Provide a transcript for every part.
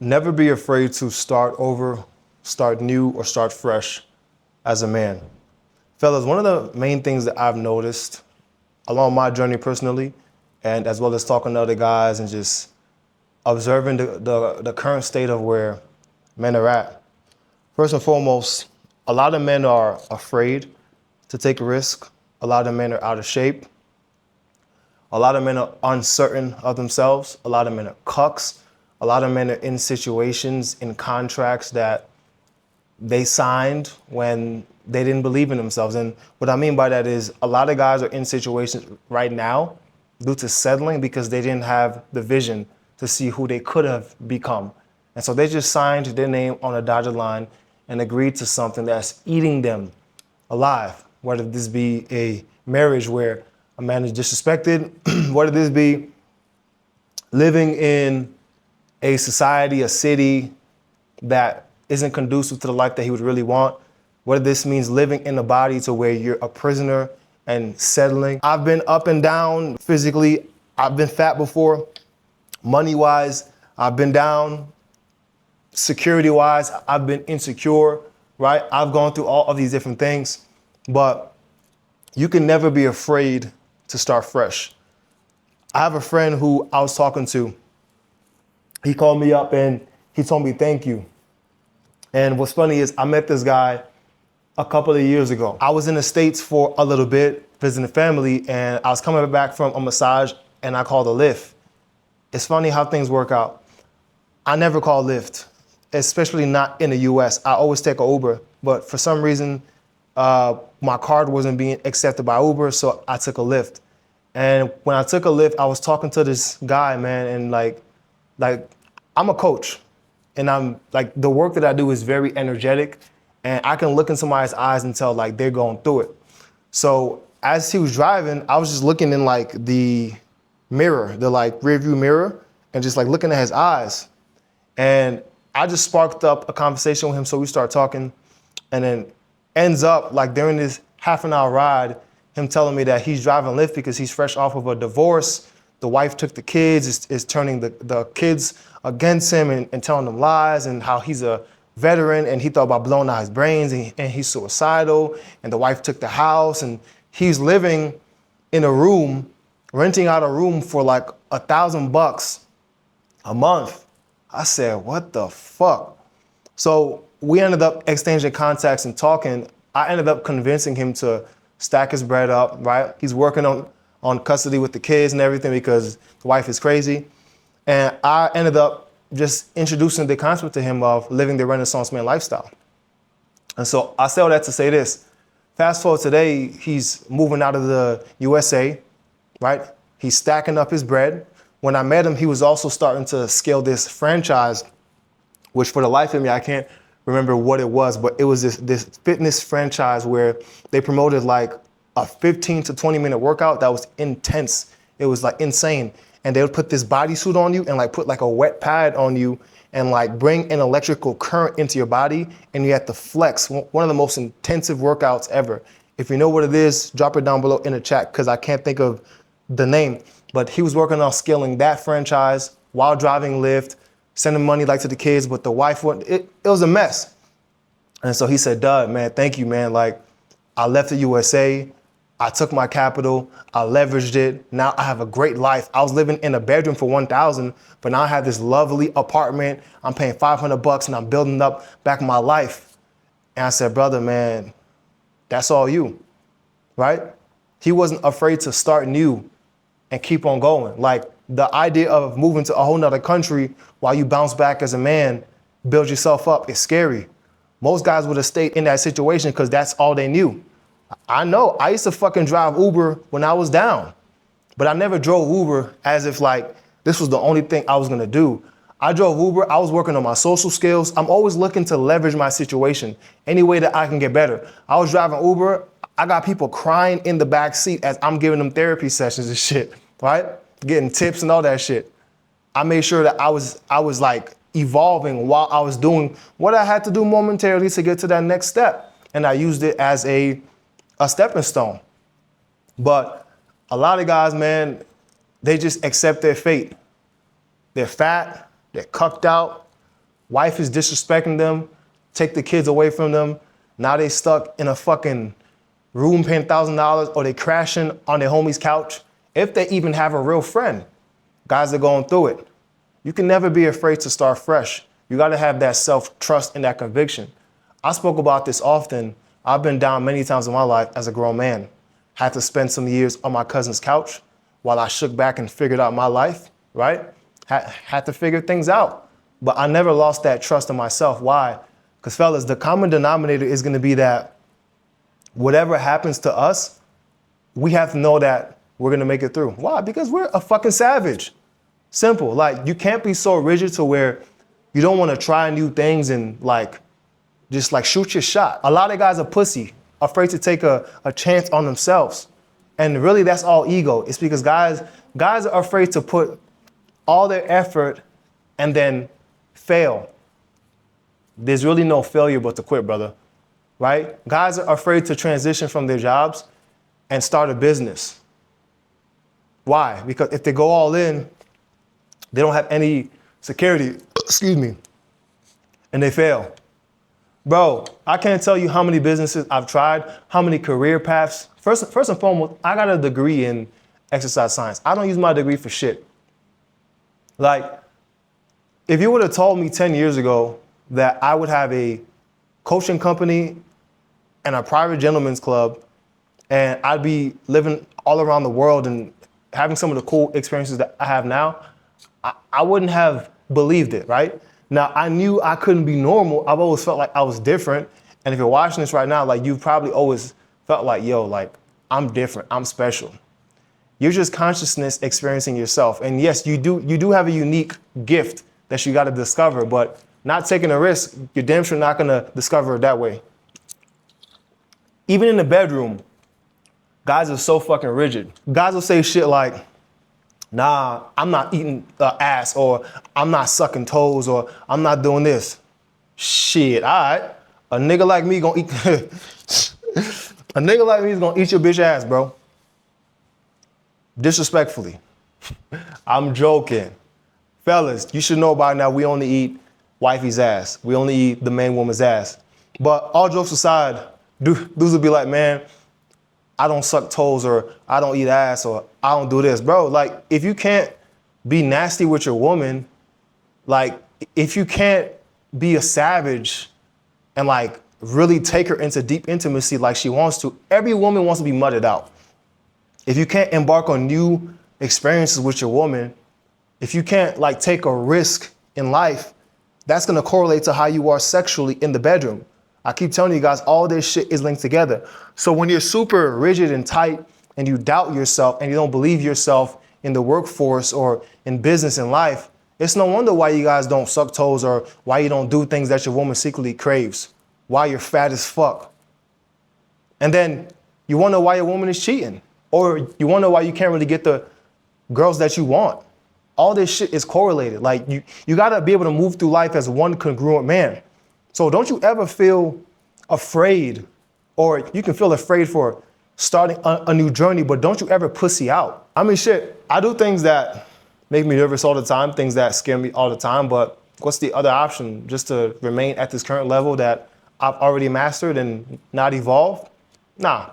Never be afraid to start over, start new, or start fresh as a man. Fellas, one of the main things that I've noticed along my journey personally, and as well as talking to other guys and just observing the current state of where men are at. First and foremost, a lot of men are afraid to take a risk. A lot of men are out of shape. A lot of men are uncertain of themselves. A lot of men are cucks. A lot of men are in situations, in contracts that they signed when they didn't believe in themselves. And what I mean by that is a lot of guys are in situations right now due to settling because they didn't have the vision to see who they could have become. And so they just signed their name on a dotted line and agreed to something that's eating them alive, whether this be a marriage where a man is disrespected, whether this be living in a society, a city that isn't conducive to the life that he would really want, whether this means living in a body to where you're a prisoner and settling. I've been up and down physically. I've been fat before, money-wise. I've been down, security-wise. I've been insecure, right? I've gone through all of these different things, but you can never be afraid to start fresh. I have a friend who I was talking to. He called me up and he told me thank you. And what's funny is I met this guy a couple of years ago. I was in the States for a little bit, visiting family, and I was coming back from a massage and I called a Lyft. It's funny how things work out. I never call Lyft, especially not in the US. I always take an Uber, but for some reason, my card wasn't being accepted by Uber, so I took a Lyft. And when I took a Lyft, I was talking to this guy, man, and like I'm a coach, and I'm like, the work that I do is very energetic, and I can look in somebody's eyes and tell like they're going through it. So as he was driving, I was just looking in like the mirror, the like rear view mirror, and just like looking at his eyes. And I just sparked up a conversation with him, so we start talking, and then ends up like during this half an hour ride, him telling me that he's driving Lyft because he's fresh off of a divorce. The wife took the kids, is turning the kids against him and telling them lies, and how he's a veteran and he thought about blowing out his brains, and he's suicidal, and the wife took the house, and he's living in a room, renting out a room for like $1,000 a month. I said, what the fuck? So we ended up exchanging contacts and talking. I ended up convincing him to stack his bread up, right? He's working on custody with the kids and everything because the wife is crazy. And I ended up just introducing the concept to him of living the Renaissance man lifestyle. And so I say all that to say this. Fast forward today, he's moving out of the USA, right? He's stacking up his bread. When I met him, he was also starting to scale this franchise, which for the life of me, I can't remember what it was, but it was this fitness franchise where they promoted like a 15 to 20 minute workout that was intense. It was like insane. And they would put this bodysuit on you and like put like a wet pad on you and like bring an electrical current into your body, and you have to flex. One of the most intensive workouts ever. If you know what it is, drop it down below in the chat because I can't think of the name. But he was working on scaling that franchise while driving Lyft, sending money like to the kids, but the wife wouldn't. It was a mess. And so he said, Dud, man, thank you, man. Like, I left the USA, I took my capital, I leveraged it. Now I have a great life. I was living in a bedroom for $1,000, but now I have this lovely apartment. I'm paying $500 and I'm building up back my life. And I said, brother, man, that's all you, right? He wasn't afraid to start new and keep on going. Like, the idea of moving to a whole nother country while you bounce back as a man, build yourself up, is scary. Most guys would have stayed in that situation because that's all they knew. I know, I used to fucking drive Uber when I was down, but I never drove Uber as if like this was the only thing I was gonna do. I drove Uber, I was working on my social skills. I'm always looking to leverage my situation any way that I can get better. I was driving Uber, I got people crying in the back seat as I'm giving them therapy sessions and shit, right? Getting tips and all that shit. I made sure that I was like evolving while I was doing what I had to do momentarily to get to that next step. And I used it as a stepping stone. But a lot of guys, man, they just accept their fate. They're fat, they're cucked out, Wife is disrespecting them, take the kids away from them. Now they stuck in a fucking room paying $1,000, or they crashing on their homie's couch. If they even have a real friend, guys are going through it. You can never be afraid to start fresh. You gotta have that self-trust and that conviction. I spoke about this often. I've been down many times in my life as a grown man. Had to spend some years on my cousin's couch while I shook back and figured out my life, right? Had to figure things out. But I never lost that trust in myself. Why? Because fellas, the common denominator is gonna be that whatever happens to us, we have to know that we're gonna make it through. Why? Because we're a fucking savage. Simple. Like, you can't be so rigid to where you don't wanna try new things and just shoot your shot. A lot of guys are pussy, afraid to take a chance on themselves. And really that's all ego. It's because guys are afraid to put all their effort and then fail. There's really no failure but to quit, brother, right? Guys are afraid to transition from their jobs and start a business. Why? Because if they go all in, they don't have any security, and they fail. Bro, I can't tell you how many businesses I've tried, how many career paths. First and foremost, I got a degree in exercise science. I don't use my degree for shit. If you would have told me 10 years ago that I would have a coaching company and a private gentleman's club, and I'd be living all around the world and having some of the cool experiences that I have now, I wouldn't have believed it, right? Now, I knew I couldn't be normal. I've always felt like I was different. And if you're watching this right now, you've probably always felt like, I'm different, I'm special. You're just consciousness experiencing yourself. And yes, you do have a unique gift that you gotta discover, but not taking a risk, you're damn sure not gonna discover it that way. Even in the bedroom, guys are so fucking rigid. Guys will say shit like, nah, I'm not eating ass, or I'm not sucking toes, or I'm not doing this. Shit, all right. A nigga like me gonna eat, a nigga like me is gonna eat your bitch ass, bro. Disrespectfully. I'm joking. Fellas, you should know by now we only eat wifey's ass. We only eat the main woman's ass. But all jokes aside, dudes will be like, man, I don't suck toes, or I don't eat ass, or I don't do this. Bro, if you can't be nasty with your woman, if you can't be a savage and really take her into deep intimacy like she wants to, every woman wants to be mudded out. If you can't embark on new experiences with your woman, if you can't take a risk in life, that's gonna correlate to how you are sexually in the bedroom. I keep telling you guys, all this shit is linked together. So when you're super rigid and tight and you doubt yourself and you don't believe yourself in the workforce or in business and life, it's no wonder why you guys don't suck toes, or why you don't do things that your woman secretly craves, why you're fat as fuck. And then you wonder why your woman is cheating, or you wonder why you can't really get the girls that you want. All this shit is correlated. You gotta be able to move through life as one congruent man. So don't you ever feel afraid, or you can feel afraid for starting a new journey, but don't you ever pussy out. I mean, shit, I do things that make me nervous all the time, things that scare me all the time, but what's the other option? Just to remain at this current level that I've already mastered and not evolve? Nah.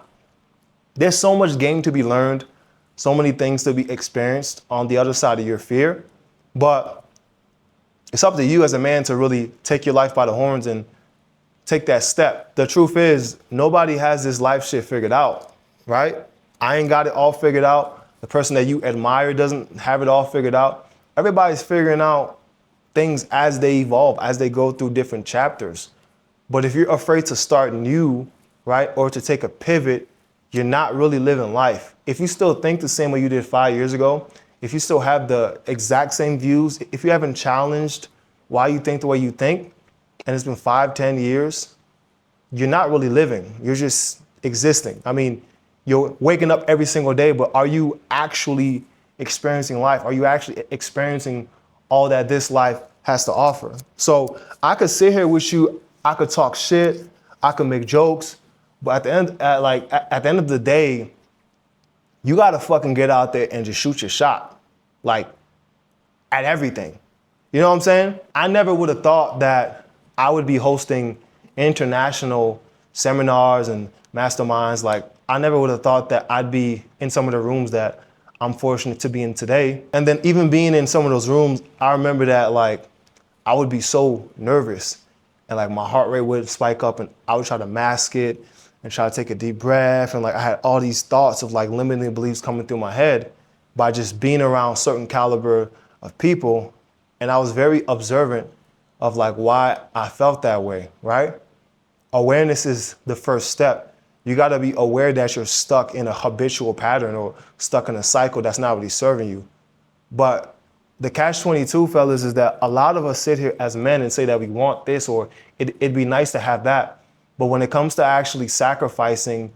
There's so much game to be learned, so many things to be experienced on the other side of your fear, but it's up to you as a man to really take your life by the horns and take that step. The truth is, nobody has this life shit figured out, right? I ain't got it all figured out. The person that you admire doesn't have it all figured out. Everybody's figuring out things as they evolve, as they go through different chapters. But if you're afraid to start new, right, or to take a pivot, you're not really living life. If you still think the same way you did 5 years ago, if you still have the exact same views, if you haven't challenged why you think the way you think, and it's been 5, 10 years, you're not really living. You're just existing. I mean, you're waking up every single day, but are you actually experiencing life? Are you actually experiencing all that this life has to offer? So I could sit here with you, I could talk shit, I could make jokes, but at the end of the day, you gotta fucking get out there and just shoot your shot, at everything. You know what I'm saying? I never would have thought that I would be hosting international seminars and masterminds. Like, I never would have thought that I'd be in some of the rooms that I'm fortunate to be in today. And then even being in some of those rooms, I remember that like I would be so nervous and like my heart rate would spike up and I would try to mask it and try to take a deep breath. And like I had all these thoughts of like limiting beliefs coming through my head by just being around certain caliber of people. And I was very observant of like why I felt that way, right? Awareness is the first step. You gotta be aware that you're stuck in a habitual pattern or stuck in a cycle that's not really serving you. But the catch-22, fellas, is that a lot of us sit here as men and say that we want this or it'd be nice to have that. But when it comes to actually sacrificing,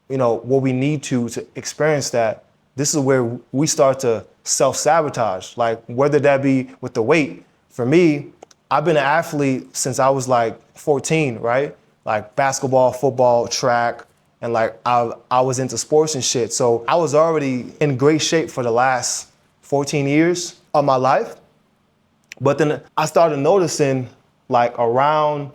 what we need to experience that, this is where we start to self-sabotage. Like whether that be with the weight. For me, I've been an athlete since I was like 14, right? Like basketball, football, track, and like I was into sports and shit. So I was already in great shape for the last 14 years of my life. But then I started noticing like around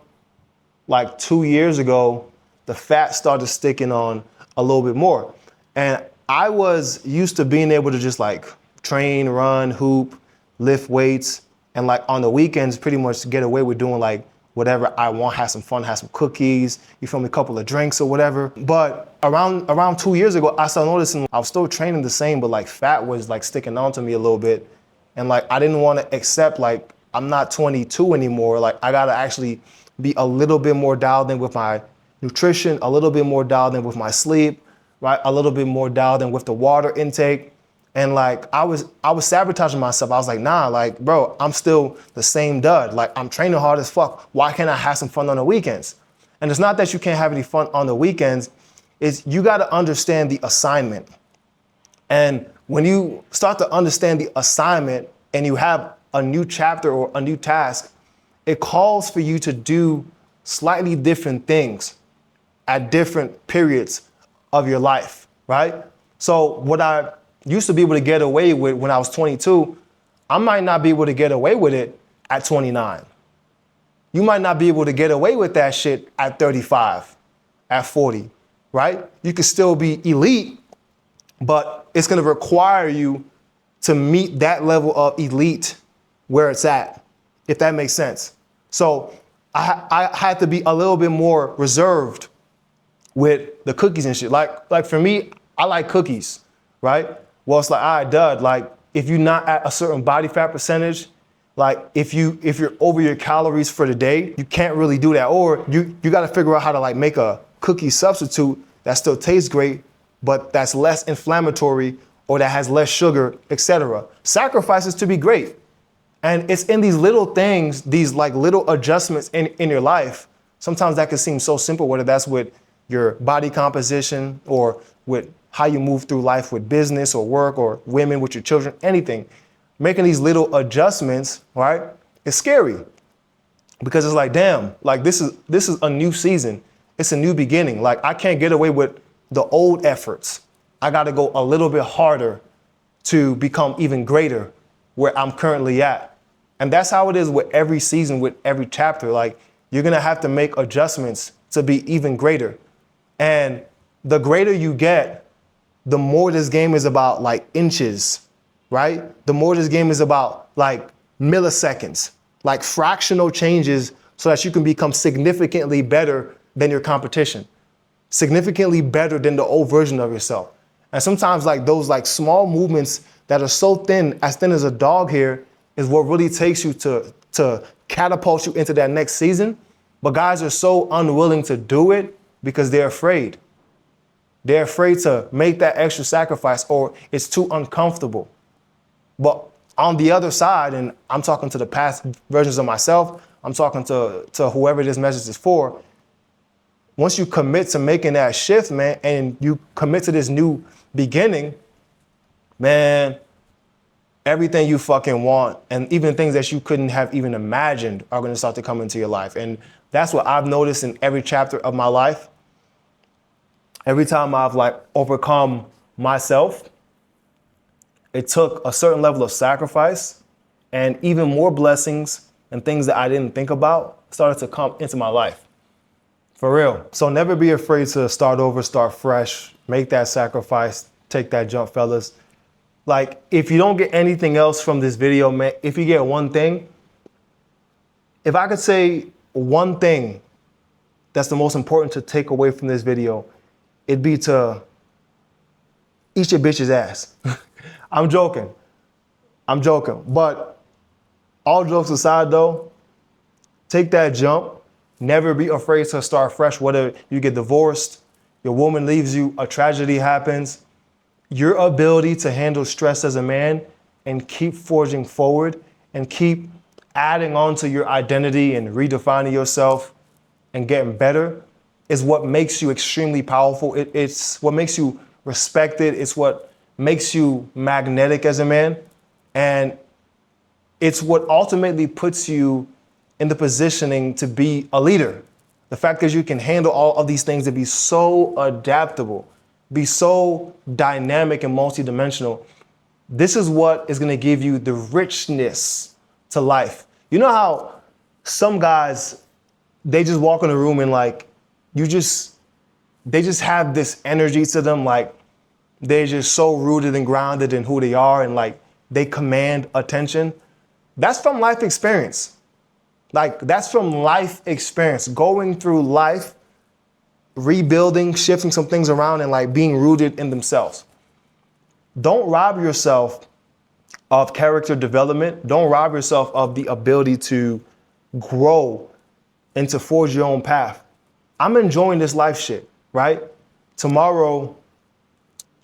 like 2 years ago, the fat started sticking on a little bit more. And I was used to being able to just like train, run, hoop, lift weights, and like on the weekends pretty much get away with doing like whatever I want, have some fun, have some cookies, you feel me, a couple of drinks or whatever. But around 2 years ago, I started noticing I was still training the same, but like fat was like sticking on to me a little bit. And like I didn't want to accept like I'm not 22 anymore. Like I gotta actually be a little bit more dialed in with my nutrition, a little bit more dialed in with my sleep, right? A little bit more dialed in with the water intake. And like I was sabotaging myself. I was like, nah, like, bro, I'm still the same dud. Like I'm training hard as fuck. Why can't I have some fun on the weekends? And it's not that you can't have any fun on the weekends. It's you got to understand the assignment. And when you start to understand the assignment and you have a new chapter or a new task, it calls for you to do slightly different things at different periods of your life, right? So what I used to be able to get away with when I was 22, I might not be able to get away with it at 29. You might not be able to get away with that shit at 35, at 40, right? You could still be elite, but it's gonna require you to meet that level of elite where it's at, if that makes sense. So I had to be a little bit more reserved with the cookies and shit. Like for me, I like cookies, right? Well, it's like, all right, dud, like if you're not at a certain body fat percentage, like if you're over your calories for the day, you can't really do that. Or you got to figure out how to like make a cookie substitute that still tastes great, but that's less inflammatory or that has less sugar, etc. Sacrifices to be great. And it's in these little things, these like little adjustments in your life. Sometimes that can seem so simple, whether that's with your body composition or with how you move through life with business or work or women with your children, anything. Making these little adjustments, right? It's scary because it's like, damn, like this is a new season. It's a new beginning. Like I can't get away with the old efforts. I got to go a little bit harder to become even greater where I'm currently at. And that's how it is with every season, with every chapter. Like you're going to have to make adjustments to be even greater. And the greater you get, the more this game is about like inches, right? The more this game is about like milliseconds, like fractional changes so that you can become significantly better than your competition, significantly better than the old version of yourself. And sometimes like those like small movements that are so thin as a dog hair is what really takes you to catapult you into that next season. But guys are so unwilling to do it because they're afraid. They're afraid to make that extra sacrifice or it's too uncomfortable. But on the other side, and I'm talking to the past versions of myself, I'm talking to whoever this message is for, once you commit to making that shift, man, and you commit to this new beginning, man, everything you fucking want and even things that you couldn't have even imagined are gonna start to come into your life. And that's what I've noticed in every chapter of my life. Every time I've like overcome myself, it took a certain level of sacrifice And even more blessings and things that I didn't think about started to come into my life. For real. So never be afraid to start over, start fresh, make that sacrifice, take that jump, fellas. Like, if you don't get anything else from this video, man, if you get one thing, if I could say one thing that's the most important to take away from this video, it'd be to eat your bitch's ass. I'm joking. But all jokes aside though, take that jump. Never be afraid to start fresh, whether you get divorced, your woman leaves you, a tragedy happens. Your ability to handle stress as a man and keep forging forward and keep adding on to your identity and redefining yourself and getting better is what makes you extremely powerful. It's what makes you respected. It's what makes you magnetic as a man. And it's what ultimately puts you in the positioning to be a leader. The fact that you can handle all of these things and be so adaptable, be so dynamic and multidimensional. This is what is gonna give you the richness to life. You know how some guys, they just walk in a room and like, they just have this energy to them, like they're just so rooted and grounded in who they are and like they command attention. That's from life experience. Like that's from life experience, going through life, rebuilding, shifting some things around and like being rooted in themselves. Don't rob yourself of character development. Don't rob yourself of the ability to grow and to forge your own path. I'm enjoying this life shit, right? Tomorrow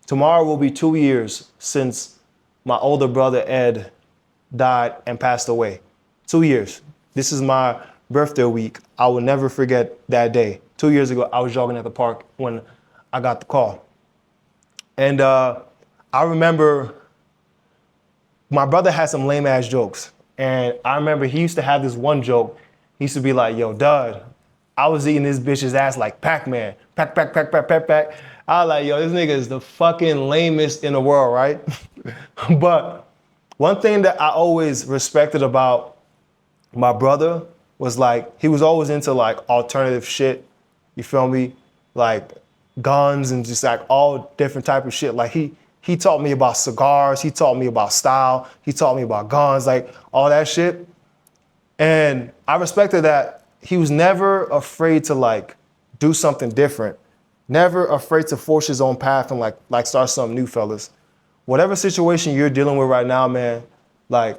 will be 2 years since my older brother Ed died and passed away. 2 years. This is my birthday week. I will never forget that day. 2 years ago, I was jogging at the park when I got the call. And I remember my brother had some lame ass jokes. And I remember he used to have this one joke. He used to be like, yo, Dud, I was eating this bitch's ass like Pac-Man. Pac. I was like, yo, this nigga is the fucking lamest in the world, right? But one thing that I always respected about my brother was like, he was always into like alternative shit. You feel me? Like guns and just like all different type of shit. Like he taught me about cigars. He taught me about style. He taught me about guns, like all that shit. And I respected that he was never afraid to like do something different. Never afraid to force his own path and like start something new, fellas. Whatever situation you're dealing with right now, man, like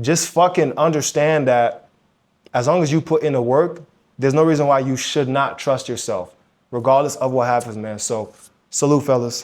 just fucking understand that as long as you put in the work, there's no reason why you should not trust yourself, regardless of what happens, man. So salute, fellas.